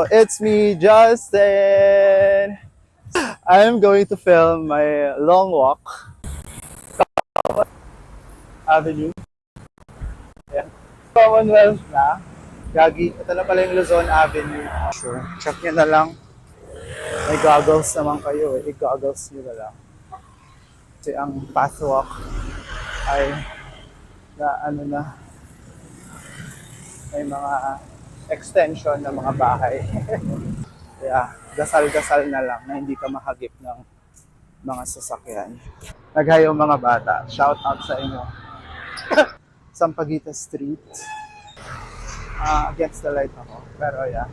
It's me, Justin. I'm going to film my long walk Avenue. Yeah. Commonwealth na. Gagi, ito na pala yung Luzon Avenue. Sure, check nyo na lang. May goggles naman kayo eh. I-goggles nyo na lang. Kasi ang pathwalk ay may mga extension ng mga bahay. Kaya dasal-dasal na lang na hindi ka mahagip ng mga sasakyan. Naghayo mga bata. Shout out sa inyo. Sampaguita Street. Against the light ako. Pero yeah.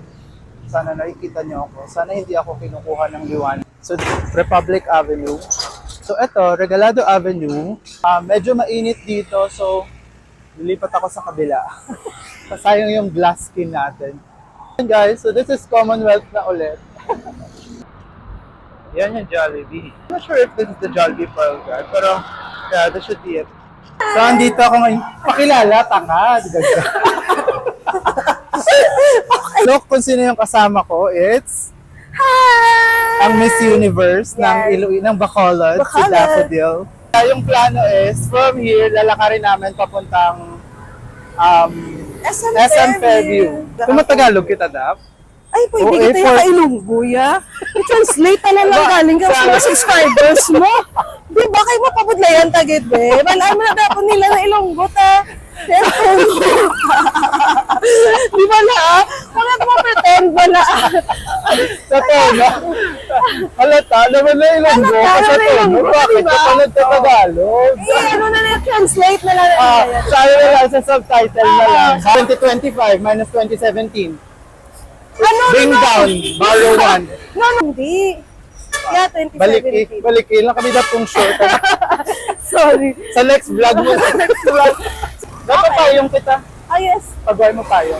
Sana nakikita niyo ako. Sana hindi ako kinukuha ng liwan. So, Republic Avenue. So, eto, Regalado Avenue. Medyo mainit dito. So, lilipat ako sa kabila. Sayang yung glass skin natin. And guys, so this is Commonwealth na ulit. Yan yung Jollibee. I'm not sure if this is the Jollibee Pearl Guard, pero yeah, this should be it. So, andito ako ngayon. Pakilala, tanga. Look kung sino yung kasama ko. It's Hi! ang Miss Universe ng ng Bacolod, si Daffodil. Yung plano is, from here, lalakarin namin papuntang SM Fairview. Kung matagalog kita, Dap? Ay, pwede kita yung ka-Ilonggo, ya? I-translate na lang galing ka sa mga subscribers mo. Di ba kayo mapabudlayan tagit, be? Malaan mo na dapat nila na Ilonggo, ta. Di ba na, wala mo pretend ba na? Sa tono. Halata naman na Ilonggo. Sa tono, bakit ka pala sa Tagalog? Eh, ano na translate na lang. Sabi na lang sa subtitle na lang. 2025 minus 2017. Ano, Bring down, borrow one. No, hindi. Yeah, 2017. Balikin lang kami na pong short. Sorry. Sa next vlog mo. Next vlog. Dapat payong kita. Ah, yes. Pagway mo payong.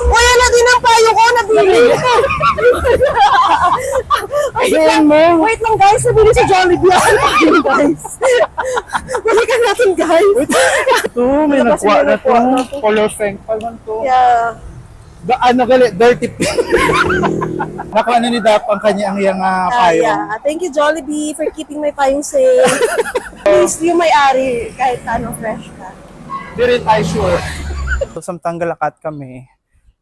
Wala na din ang payo ko, nabili. Ayun mo. Wait lang guys, nabili si Jollibee. Ayun guys. Balikan natin guys. Ito, may nakuha na ito. Color feng pa man ito. Yeah. Ano gali? Dirty pink. Nakuha na ni Dap ang kanyang payong. Yeah. Thank you Jollibee for keeping my payong safe. Please, yung may-ari kahit ano fresh ka. Di rin tayo sure. So, samtang galakat kami,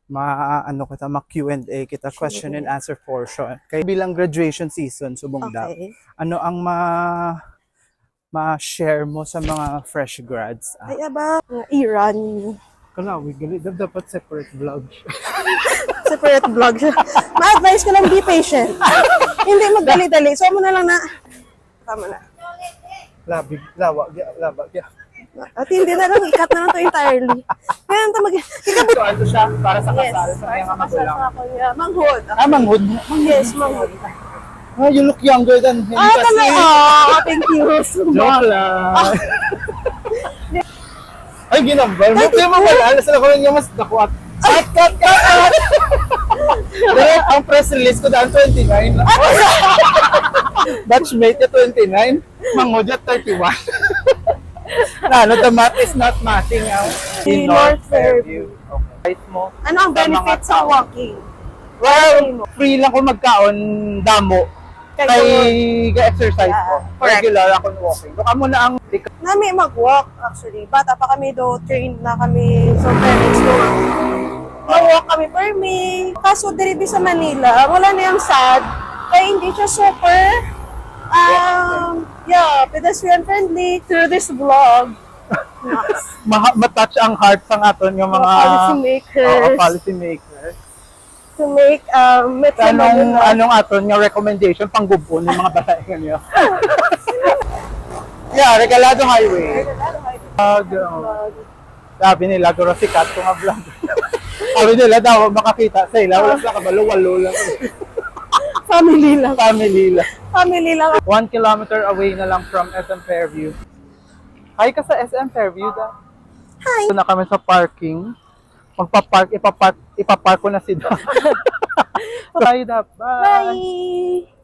ma-Q&A kita, question and answer portion. Kaya bilang graduation season, subong Dap, ano ang ma-share mo sa mga fresh grads? Ay, aba, Iran. Kalawig, gali. Dapat separate vlog siya. Separate vlog siya. Ma-advise ko lang, be patient. Hindi magdali-dali. So, mo na lang na. Tama na. Labag. At hindi na lang, ikat na lang to entirely. Kaya ito So, ano siya? Para sa kasal sa mga magulang. Manghod. Manghod? Yes, manghod. You look younger than him kasi. Talaga. Thank you. Joke lang. Ay, ginambal mo. Kaya mo pala, alas na ko rin yung mas nakuha. Cut! Direct, ang press release ko daan 29. Batchmate niya 29. Manghod niya 31. The math is not mathing out. In North Fairview. Okay. Right mo. Ano ang benefits sa walking? Well, free lang kung magkaon damo. Kay exercise ko. Regular ako walking. Baka mo na ang Nami mag-walk actually. Bata pa kami do, trained na kami. So parents ko. Mag-walk kami per me. Kaso diri sa Manila, wala na yung sad. Kaya hindi siya super pedestrian friendly through this vlog. matouch ang heart ng aton yung mga policy makers. To make Metro Manila. Anong aton nga recommendation panggubon ng mga batayan niyo? Yeah, Regalado Highway. Sabi nila, guro sikat ko nga vlog. Sabi nila daw, makakita sa ila. Wala sa kabalo, walo lang. Family lang. Family lang. 1 kilometer away na lang from SM Fairview. Hi ka sa SM Fairview, da? Hi. Ito na kami sa parking. Ipapark ko na si Da. Bye, Da. Bye. Bye.